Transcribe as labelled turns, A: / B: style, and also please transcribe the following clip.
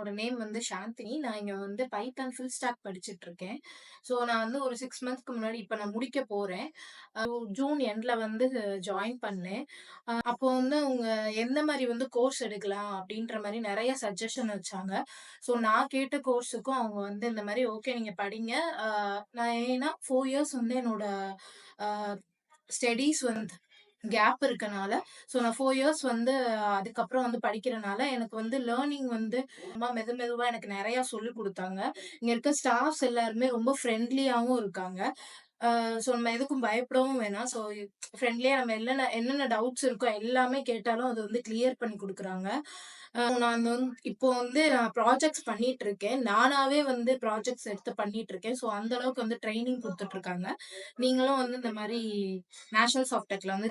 A: என்னோட நேம் வந்து சாந்தினி. நான் இங்க வந்து பைத்தான் ஃபுல் ஸ்டாக் படிச்சுட்டுருக்கேன். ஸோ நான் வந்து ஒரு 6 மந்த்ஸ்க்கு முன்னாடி இப்ப நான் முடிக்க போறேன். ஜூன் எண்ட்ல வந்து ஜாயின் பண்ணேன். அப்போ வந்து அவங்க எந்த மாரி வந்து கோர்ஸ் எடுக்கலாம் அப்படின்ற மாரி நெறைய சஜஷன் வச்சாங்க. ஸோ நான் கேட்ட கோர்ஸுக்கும் அவங்க வந்து இந்த மாரி ஓகே நீங்க படிங்க. அ நான் ஏன்னா 4 இயர்ஸ் வந்து என்னோட அ ஸ்டடீஸ் வந்து கேப் இருக்கனால, ஸோ நான் 4 இயர்ஸ் வந்து அதுக்கப்புறம் வந்து படிக்கிறனால, எனக்கு வந்து லேர்னிங் வந்து ரொம்ப மெதுவா எனக்கு நெறையா சொல்லிக் குடுத்தாங்க. இங்க இருக்க ஸ்டாஃப்ஸ் எல்லாருமே ரொம்ப ஃப்ரெண்ட்லியாவும் இருக்காங்க. ஸோ நம்ம எதுக்கும் பயப்படவும் வேணாம். ஸோ ஃப்ரெண்ட்லியா நம்ம என்னென்ன டவுட்ஸ் இருக்கோ எல்லாமே கேட்டாலும் அது வந்து கிளியர் பண்ணி குடுக்குறாங்க. நான் இப்போ வந்து நான் ப்ராஜெக்ட்ஸ் பண்ணிட்டுருக்கேன். நானாவே வந்து ப்ராஜெக்ட்ஸ் எடுத்து பண்ணிட்டுருக்கேன். ஸோ அந்த அளவுக்கு வந்து ட்ரெய்னிங் குடுத்துட்டுருக்காங்க. நீங்களும் வந்து இந்த மாரி நேஷனல் சாஃப்ட் டெக்ல வந்து